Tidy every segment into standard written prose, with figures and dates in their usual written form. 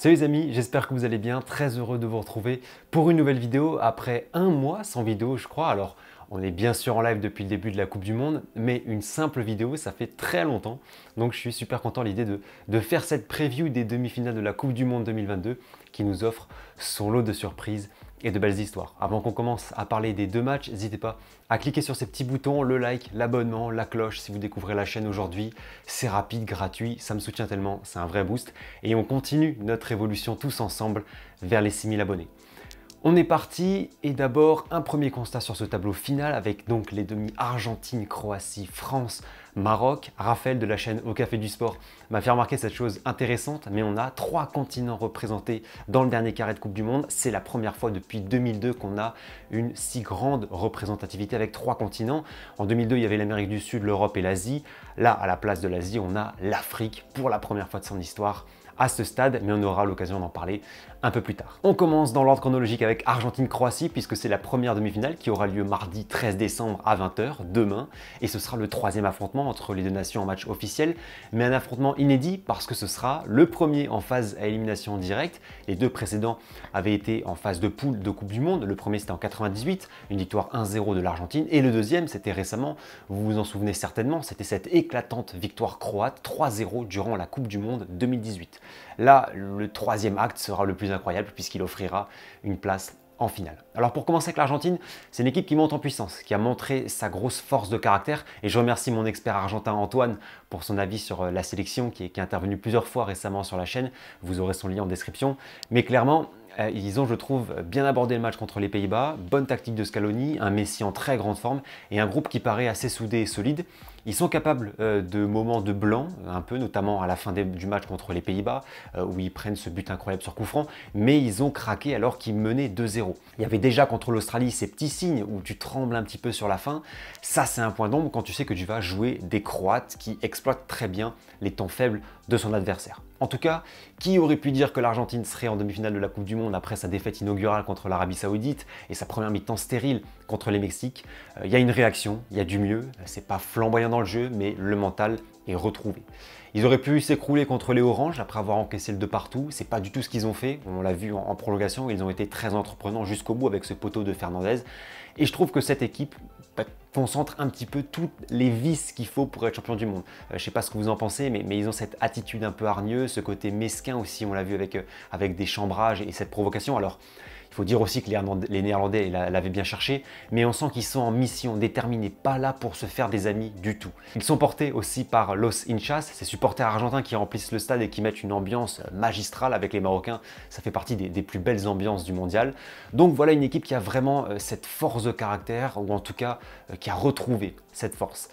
Salut les amis, j'espère que vous allez bien, très heureux de vous retrouver pour une nouvelle vidéo après un mois sans vidéo je crois. Alors on est bien sûr en live depuis le début de la Coupe du Monde, mais une simple vidéo ça fait très longtemps. Donc je suis super content à l'idée de faire cette preview des demi-finales de la Coupe du Monde 2022 qui nous offre son lot de surprises et de belles histoires. Avant qu'on commence à parler des deux matchs, n'hésitez pas à cliquer sur ces petits boutons, le like, l'abonnement, la cloche si vous découvrez la chaîne aujourd'hui. C'est rapide, gratuit, ça me soutient tellement, c'est un vrai boost. Et on continue notre évolution tous ensemble vers les 6000 abonnés. On est parti et d'abord un premier constat sur ce tableau final avec donc les demi Argentine, Croatie, France, Maroc. Raphaël de la chaîne Au Café du Sport m'a fait remarquer cette chose intéressante, mais on a 3 continents représentés dans le dernier carré de Coupe du Monde. C'est la première fois depuis 2002 qu'on a une si grande représentativité avec 3 continents. En 2002, il y avait l'Amérique du Sud, l'Europe et l'Asie. Là, à la place de l'Asie, on a l'Afrique pour la première fois de son histoire à ce stade, mais on aura l'occasion d'en parler un peu plus tard. On commence dans l'ordre chronologique avec Argentine-Croatie puisque c'est la première demi-finale qui aura lieu mardi 13 décembre à 20 h, demain, et ce sera le 3e affrontement entre les deux nations en match officiel, mais un affrontement inédit parce que ce sera le premier en phase à élimination directe. Les deux précédents avaient été en phase de poule de Coupe du Monde. Le premier c'était en 98, une victoire 1-0 de l'Argentine, et le deuxième c'était récemment, vous vous en souvenez certainement, c'était cette éclatante victoire croate 3-0 durant la Coupe du Monde 2018. Là, le 3e acte sera le plus incroyable puisqu'il offrira une place en finale. Alors pour commencer avec l'Argentine, c'est une équipe qui monte en puissance, qui a montré sa grosse force de caractère, et je remercie mon expert argentin Antoine pour son avis sur la sélection qui est intervenu plusieurs fois récemment sur la chaîne. Vous aurez son lien en description. Mais clairement, ils ont, je trouve, bien abordé le match contre les Pays-Bas, bonne tactique de Scaloni, un Messi en très grande forme et un groupe qui paraît assez soudé et solide. Ils sont capables de moments de blanc, un peu, notamment à la fin du match contre les Pays-Bas, où ils prennent ce but incroyable sur coup franc, mais ils ont craqué alors qu'ils menaient 2-0. Il y avait déjà contre l'Australie ces petits signes où tu trembles un petit peu sur la fin. Ça, c'est un point d'ombre quand tu sais que tu vas jouer des Croates qui exploitent très bien les temps faibles de son adversaire. En tout cas, qui aurait pu dire que l'Argentine serait en demi-finale de la Coupe du Monde après sa défaite inaugurale contre l'Arabie Saoudite et sa première mi-temps stérile contre les Mexiques? Il y a une réaction, il y a du mieux, c'est pas flamboyant dans le jeu, mais le mental est retrouvé. Ils auraient pu s'écrouler contre les Oranges après avoir encaissé le 2 partout, c'est pas du tout ce qu'ils ont fait, on l'a vu en prolongation, ils ont été très entreprenants jusqu'au bout avec ce poteau de Fernandez, et je trouve que cette équipe concentre un petit peu toutes les vices qu'il faut pour être champion du monde. Je ne sais pas ce que vous en pensez, mais ils ont cette attitude un peu hargneuse, ce côté mesquin aussi, on l'a vu avec des chambrages et cette provocation. Alors, il faut dire aussi que les Néerlandais l'avaient bien cherché, mais on sent qu'ils sont en mission, déterminés, pas là pour se faire des amis du tout. Ils sont portés aussi par Los Hinchas, ces supporters argentins qui remplissent le stade et qui mettent une ambiance magistrale avec les Marocains. Ça fait partie des plus belles ambiances du mondial. Donc voilà une équipe qui a vraiment cette force de caractère, ou en tout cas qui a retrouvé cette force.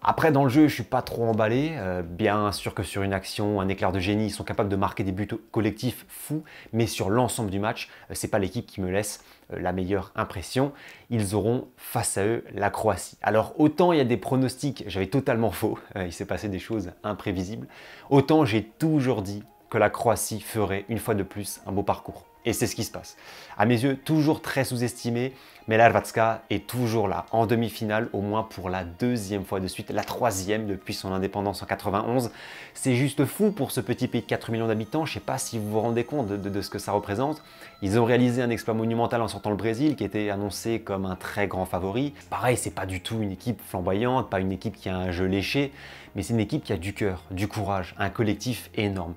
Après, dans le jeu, je ne suis pas trop emballé. Bien sûr que sur une action, un éclair de génie, ils sont capables de marquer des buts collectifs fous, mais sur l'ensemble du match, ce n'est pas l'équipe qui me laisse la meilleure impression. Ils auront face à eux la Croatie. Alors autant il y a des pronostics, j'avais totalement faux, il s'est passé des choses imprévisibles, autant j'ai toujours dit que la Croatie ferait une fois de plus un beau parcours. Et c'est ce qui se passe. À mes yeux, toujours très sous-estimé, mais la Hrvatska est toujours là, en demi-finale, au moins pour la 2e fois de suite, la 3e depuis son indépendance en 91. C'est juste fou pour ce petit pays de 4 millions d'habitants, je ne sais pas si vous vous rendez compte de ce que ça représente. Ils ont réalisé un exploit monumental en sortant le Brésil, qui était annoncé comme un très grand favori. Pareil, c'est pas du tout une équipe flamboyante, pas une équipe qui a un jeu léché, mais c'est une équipe qui a du cœur, du courage, un collectif énorme.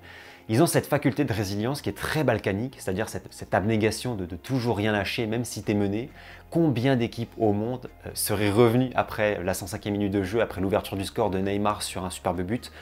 Ils ont cette faculté de résilience qui est très balkanique, c'est-à-dire cette abnégation de toujours rien lâcher, même si tu es mené. Combien d'équipes au monde seraient revenues après la 105e minute de jeu, après l'ouverture du score de Neymar sur un superbe but?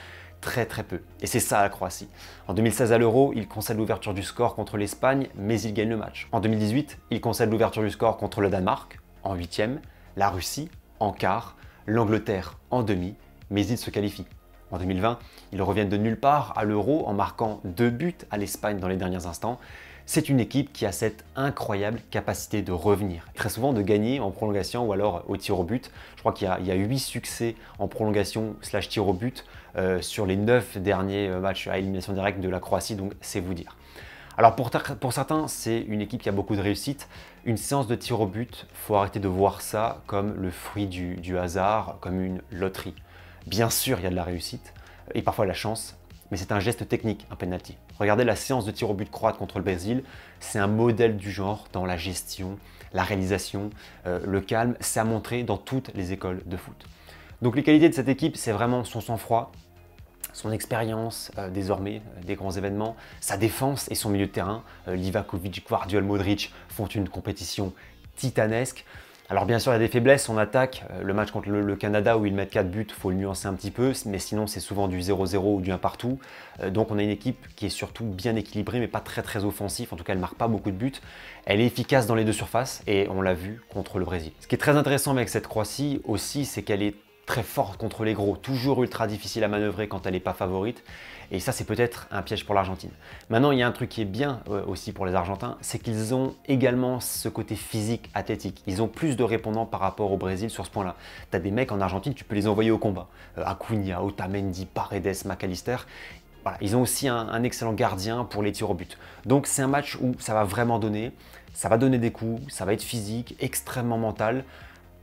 Très très peu. Et c'est ça la Croatie. En 2016 à l'Euro, ils concèdent l'ouverture du score contre l'Espagne, mais ils gagnent le match. En 2018, ils concèdent l'ouverture du score contre le Danemark, en 8e, la Russie, en quart, l'Angleterre en demi, mais ils se qualifient. En 2020, ils reviennent de nulle part à l'Euro en marquant 2 buts à l'Espagne dans les derniers instants. C'est une équipe qui a cette incroyable capacité de revenir, très souvent de gagner en prolongation ou alors au tir au but. Je crois qu'il y a 8 succès en prolongation / tir au but sur les 9 derniers matchs à élimination directe de la Croatie, donc c'est vous dire. Alors pour certains, c'est une équipe qui a beaucoup de réussite. Une séance de tir au but, il faut arrêter de voir ça comme le fruit du hasard, comme une loterie. Bien sûr, il y a de la réussite et parfois de la chance, mais c'est un geste technique, un penalty. Regardez la séance de tir au but croate contre le Brésil, c'est un modèle du genre dans la gestion, la réalisation, le calme, c'est à montrer dans toutes les écoles de foot. Donc les qualités de cette équipe, c'est vraiment son sang-froid, son expérience désormais des grands événements, sa défense et son milieu de terrain. Livakovic, Guardiola, Modric font une compétition titanesque. Alors bien sûr, il y a des faiblesses en attaque. Le match contre le Canada où ils mettent 4 buts, il faut le nuancer un petit peu, mais sinon c'est souvent du 0-0 ou du 1 partout. Donc on a une équipe qui est surtout bien équilibrée, mais pas très offensif. En tout cas, elle ne marque pas beaucoup de buts. Elle est efficace dans les deux surfaces et on l'a vu contre le Brésil. Ce qui est très intéressant avec cette Croatie aussi, c'est qu'elle est très forte contre les gros, toujours ultra difficile à manœuvrer quand elle n'est pas favorite. Et ça, c'est peut-être un piège pour l'Argentine. Maintenant, il y a un truc qui est bien aussi pour les Argentins, c'est qu'ils ont également ce côté physique, athlétique. Ils ont plus de répondants par rapport au Brésil sur ce point-là. Tu as des mecs en Argentine, tu peux les envoyer au combat. Acuna, Otamendi, Paredes, McAllister. Voilà, ils ont aussi un excellent gardien pour les tirs au but. Donc c'est un match où ça va vraiment donner, ça va donner des coups, ça va être physique, extrêmement mental.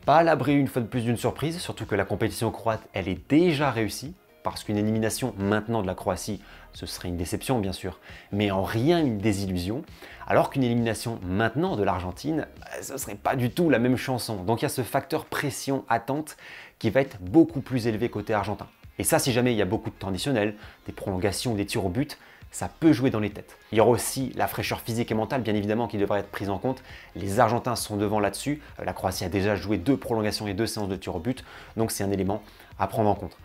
Pas à l'abri une fois de plus d'une surprise, surtout que la compétition croate, elle est déjà réussie, parce qu'une élimination maintenant de la Croatie, ce serait une déception bien sûr, mais en rien une désillusion, alors qu'une élimination maintenant de l'Argentine, ce ne serait pas du tout la même chanson. Donc il y a ce facteur pression-attente qui va être beaucoup plus élevé côté argentin. Et ça, si jamais il y a beaucoup de temps additionnel, des prolongations ou des tirs au but, ça peut jouer dans les têtes. Il y aura aussi la fraîcheur physique et mentale, bien évidemment, qui devrait être prise en compte. Les Argentins sont devant là-dessus. La Croatie a déjà joué 2 prolongations et 2 séances de tirs au but, donc c'est un élément à prendre en compte.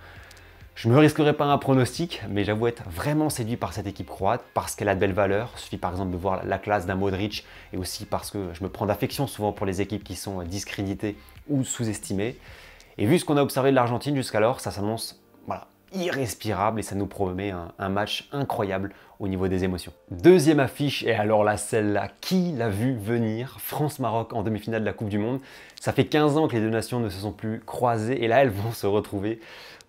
Je ne me risquerai pas un pronostic, mais j'avoue être vraiment séduit par cette équipe croate parce qu'elle a de belles valeurs. Il suffit par exemple de voir la classe d'un Modric et aussi parce que je me prends d'affection souvent pour les équipes qui sont discréditées ou sous-estimées. Et vu ce qu'on a observé de l'Argentine jusqu'alors, ça s'annonce irrespirable et ça nous promet un match incroyable au niveau des émotions. Deuxième affiche, et alors là, celle-là, qui l'a vu venir? France-Maroc en demi-finale de la Coupe du Monde. Ça fait 15 ans que les deux nations ne se sont plus croisées et là, elles vont se retrouver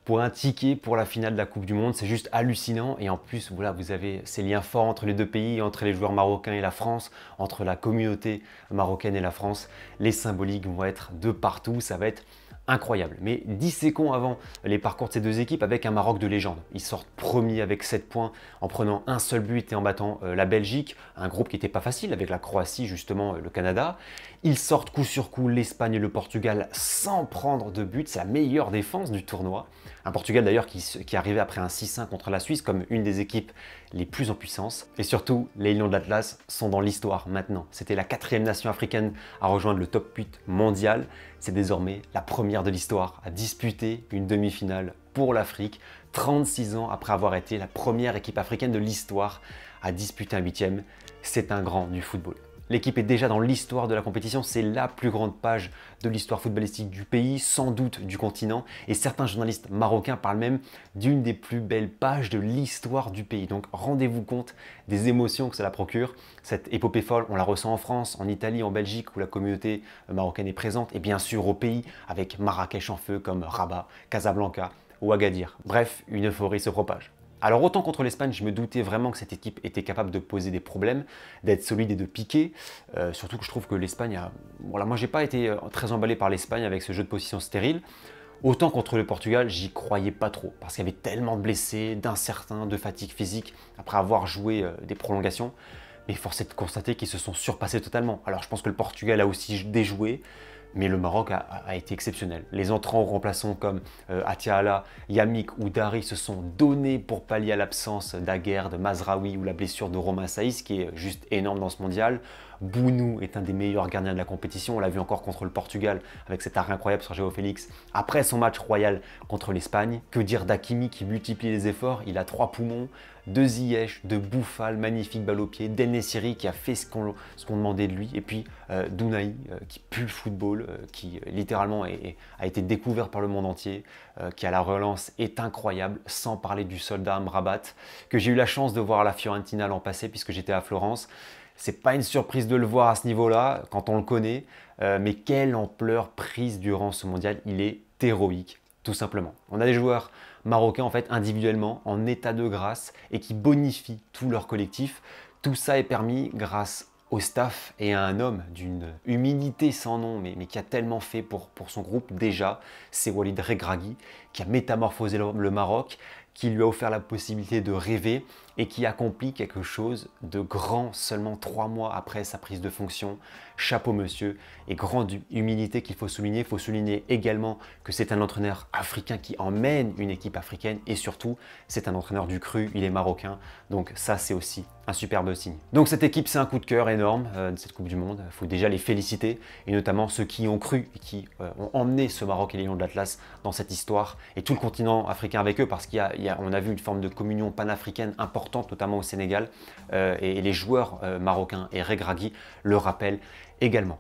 pour un ticket pour la finale de la Coupe du Monde. C'est juste hallucinant et en plus, voilà, vous avez ces liens forts entre les deux pays, entre les joueurs marocains et la France, entre la communauté marocaine et la France. Les symboliques vont être de partout, ça va être incroyable. Mais disséquons avant les parcours de ces deux équipes avec un Maroc de légende. Ils sortent premiers avec 7 points en prenant un seul but et en battant la Belgique, un groupe qui n'était pas facile avec la Croatie, justement le Canada. Ils sortent coup sur coup l'Espagne et le Portugal sans prendre de but. C'est la meilleure défense du tournoi. Un Portugal d'ailleurs qui arrivait après un 6-1 contre la Suisse comme une des équipes les plus en puissance. Et surtout, les Lions de l'Atlas sont dans l'histoire maintenant. C'était la 4e nation africaine à rejoindre le top 8 mondial. C'est désormais la première de l'histoire à disputer une demi-finale pour l'Afrique, 36 ans après avoir été la première équipe africaine de l'histoire à disputer un 8e. C'est un grand du football. L'équipe est déjà dans l'histoire de la compétition, c'est la plus grande page de l'histoire footballistique du pays, sans doute du continent, et certains journalistes marocains parlent même d'une des plus belles pages de l'histoire du pays. Donc rendez-vous compte des émotions que cela procure. Cette épopée folle, on la ressent en France, en Italie, en Belgique, où la communauté marocaine est présente, et bien sûr au pays, avec Marrakech en feu comme Rabat, Casablanca ou Agadir. Bref, une euphorie se propage. Alors autant contre l'Espagne, je me doutais vraiment que cette équipe était capable de poser des problèmes, d'être solide et de piquer. Surtout que je trouve que l'Espagne a... Voilà, moi j'ai pas été très emballé par l'Espagne avec ce jeu de position stérile. Autant contre le Portugal, j'y croyais pas trop, parce qu'il y avait tellement de blessés, d'incertains, de fatigue physique, après avoir joué des prolongations. Mais force est de constater qu'ils se sont surpassés totalement. Alors je pense que le Portugal a aussi déjoué, mais le Maroc a été exceptionnel. Les entrants remplaçants comme Atiala, Yamik ou Dari se sont donnés pour pallier à l'absence d'Aguerd, de Mazraoui ou la blessure de Romain Saïs, qui est juste énorme dans ce mondial. Bounou est un des meilleurs gardiens de la compétition, on l'a vu encore contre le Portugal avec cet arrêt incroyable sur João Félix. Après son match royal contre l'Espagne, que dire d'Hakimi qui multiplie les efforts? Il a 3 poumons, de Ziyech, de Bouffal, magnifique balle au pied, d'El Nessiri qui a fait ce qu'on demandait de lui, et puis Dounaï qui pue le football, qui littéralement a été découvert par le monde entier, qui à la relance est incroyable, sans parler du soldat Amrabat, que j'ai eu la chance de voir à la Fiorentina l'an passé puisque j'étais à Florence. C'est pas une surprise de le voir à ce niveau-là, quand on le connaît, mais quelle ampleur prise durant ce mondial, il est héroïque, tout simplement. On a des joueurs marocains en fait individuellement en état de grâce et qui bonifient tout leur collectif. Tout ça est permis grâce au staff et à un homme d'une humilité sans nom, mais qui a tellement fait pour son groupe déjà, c'est Walid Regragui, qui a métamorphosé le Maroc, qui lui a offert la possibilité de rêver et qui accomplit quelque chose de grand seulement 3 mois après sa prise de fonction. Chapeau monsieur, et grande humilité qu'il faut souligner. Il faut souligner également que c'est un entraîneur africain qui emmène une équipe africaine et surtout c'est un entraîneur du cru, il est marocain, donc ça c'est aussi un superbe signe. Donc cette équipe, c'est un coup de cœur énorme de cette Coupe du Monde. Il faut déjà les féliciter et notamment ceux qui ont cru et qui ont emmené ce Maroc et les Lions de l'Atlas dans cette histoire et tout le continent africain avec eux, parce qu'on a vu une forme de communion panafricaine importante, notamment au Sénégal, et les joueurs marocains et Regragui le rappellent également.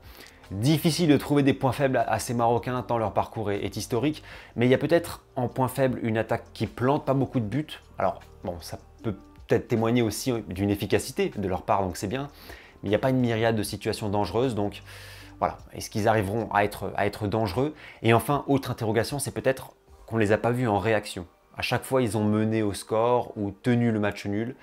Difficile de trouver des points faibles à ces Marocains tant leur parcours est historique, mais il y a peut-être en point faible une attaque qui plante pas beaucoup de buts. Alors bon, ça peut peut-être témoigner aussi d'une efficacité de leur part, donc c'est bien, mais il n'y a pas une myriade de situations dangereuses, donc voilà, est-ce qu'ils arriveront à être dangereux? Et enfin, autre interrogation, c'est peut-être qu'on ne les a pas vus en réaction. À chaque fois, ils ont mené au score ou tenu le match nul.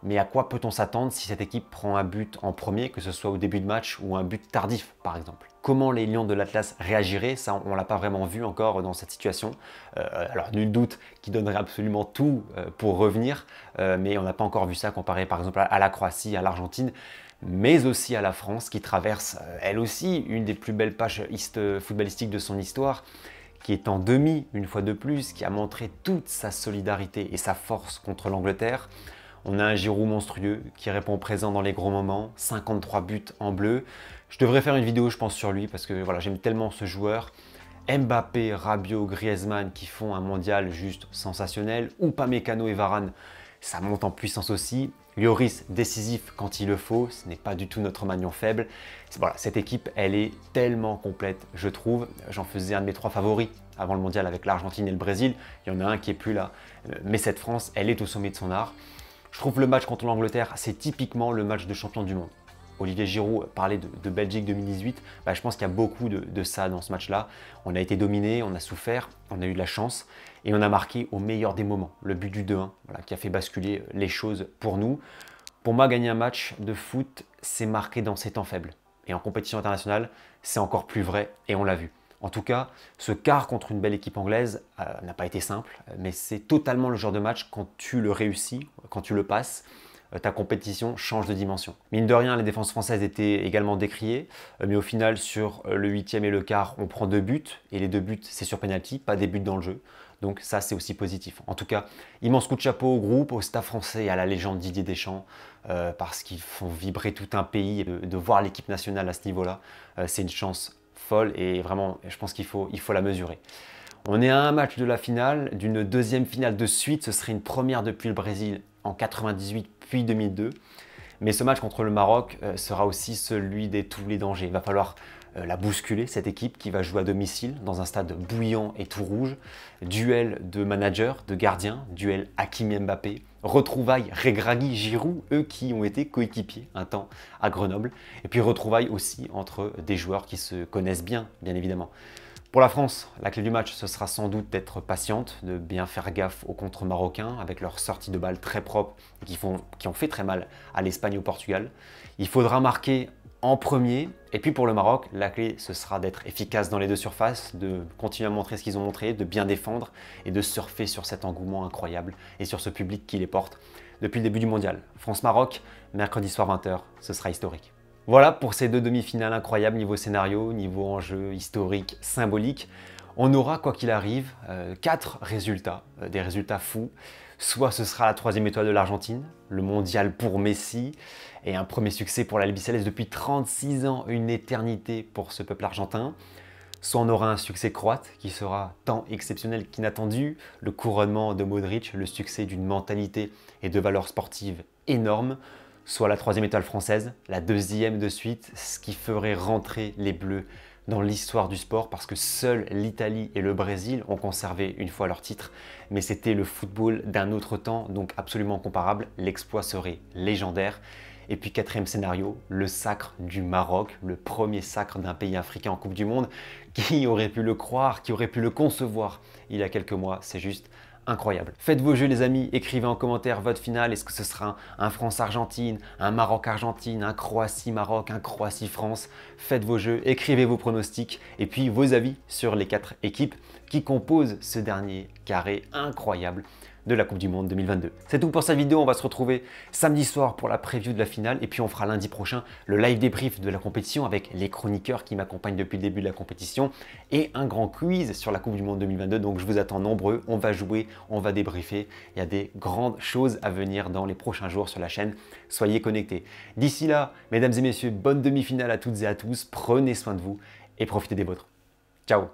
Mais à quoi peut-on s'attendre si cette équipe prend un but en premier, que ce soit au début de match ou un but tardif par exemple? Comment les Lions de l'Atlas réagiraient? Ça, on ne l'a pas vraiment vu encore dans cette situation. Alors nul doute qu'ils donneraient absolument tout pour revenir, mais on n'a pas encore vu ça comparé par exemple à la Croatie, à l'Argentine, mais aussi à la France qui traverse elle aussi une des plus belles pages footballistiques de son histoire, qui est en demi une fois de plus, qui a montré toute sa solidarité et sa force contre l'Angleterre. On a un Giroud monstrueux qui répond présent dans les gros moments, 53 buts en bleu. Je devrais faire une vidéo, je pense, sur lui parce que voilà, j'aime tellement ce joueur. Mbappé, Rabiot, Griezmann qui font un mondial juste sensationnel. Upamecano et Varane, ça monte en puissance aussi. Lloris, décisif quand il le faut, ce n'est pas du tout notre maillon faible. Voilà, cette équipe, elle est tellement complète, je trouve. J'en faisais un de mes 3 favoris avant le mondial avec l'Argentine et le Brésil. Il y en a un qui est plus là, mais cette France, elle est au sommet de son art. Je trouve le match contre l'Angleterre, c'est typiquement le match de champion du monde. Olivier Giroud parlait de Belgique 2018, je pense qu'il y a beaucoup de ça dans ce match-là. On a été dominé, on a souffert, on a eu de la chance et on a marqué au meilleur des moments. Le but du 2-1 voilà, qui a fait basculer les choses pour nous. Pour moi, gagner un match de foot, c'est marqué dans ses temps faibles. Et en compétition internationale, c'est encore plus vrai et on l'a vu. En tout cas, ce quart contre une belle équipe anglaise n'a pas été simple, mais c'est totalement le genre de match quand tu le réussis, quand tu le passes, ta compétition change de dimension. Mine de rien, les défenses françaises étaient également décriées, mais au final, sur le 8e et le quart, on prend 2 buts, et les 2 buts, c'est sur penalty, pas des buts dans le jeu. Donc ça, c'est aussi positif. En tout cas, immense coup de chapeau au groupe, au staff français et à la légende Didier Deschamps, parce qu'ils font vibrer tout un pays, et de voir l'équipe nationale à ce niveau-là, c'est une chance folle et vraiment, je pense qu'il faut la mesurer. On est à un match de la finale, d'une deuxième finale de suite, ce serait une première depuis le Brésil en 98 puis 2002. Mais ce match contre le Maroc sera aussi celui de tous les dangers. Il va falloir la bousculer, cette équipe qui va jouer à domicile dans un stade bouillant et tout rouge. Duel de managers, de gardiens, duel Hakimi Mbappé, retrouvailles Regragui, Giroud, eux qui ont été coéquipiers un temps à Grenoble. Et puis retrouvailles aussi entre des joueurs qui se connaissent bien évidemment. Pour la France, la clé du match, ce sera sans doute d'être patiente, de bien faire gaffe aux contre marocains avec leurs sorties de balles très propres qui ont fait très mal à l'Espagne et au Portugal. Il faudra marquer en premier. Et puis pour le Maroc, la clé, ce sera d'être efficace dans les deux surfaces, de continuer à montrer ce qu'ils ont montré, de bien défendre et de surfer sur cet engouement incroyable et sur ce public qui les porte depuis le début du mondial. France-Maroc, mercredi soir 20h, ce sera historique. Voilà pour ces 2 demi-finales incroyables niveau scénario, niveau enjeu historique, symbolique. On aura, quoi qu'il arrive, 4 résultats, des résultats fous. Soit ce sera la 3e étoile de l'Argentine, le mondial pour Messi, et un premier succès pour la Albiceleste depuis 36 ans, une éternité pour ce peuple argentin. Soit on aura un succès croate qui sera tant exceptionnel qu'inattendu, le couronnement de Modric, le succès d'une mentalité et de valeurs sportives énormes. Soit la 3e étoile française, la 2e de suite, ce qui ferait rentrer les Bleus dans l'histoire du sport parce que seuls l'Italie et le Brésil ont conservé une fois leur titre, mais c'était le football d'un autre temps, donc absolument comparable, l'exploit serait légendaire. Et puis 4e scénario, le sacre du Maroc, le premier sacre d'un pays africain en Coupe du Monde. Qui aurait pu le croire, qui aurait pu le concevoir il y a quelques mois, c'est juste incroyable. Faites vos jeux les amis, écrivez en commentaire votre finale, est-ce que ce sera un France-Argentine, un Maroc-Argentine, un Croatie-Maroc, un Croatie-France? Faites vos jeux, écrivez vos pronostics et puis vos avis sur les 4 équipes qui composent ce dernier carré incroyable de la Coupe du Monde 2022. C'est tout pour cette vidéo, on va se retrouver samedi soir pour la preview de la finale et puis on fera lundi prochain le live débrief de la compétition avec les chroniqueurs qui m'accompagnent depuis le début de la compétition et un grand quiz sur la Coupe du Monde 2022. Donc je vous attends nombreux, on va jouer, on va débriefer. Il y a des grandes choses à venir dans les prochains jours sur la chaîne. Soyez connectés. D'ici là, mesdames et messieurs, bonne demi-finale à toutes et à tous. Prenez soin de vous et profitez des vôtres. Ciao!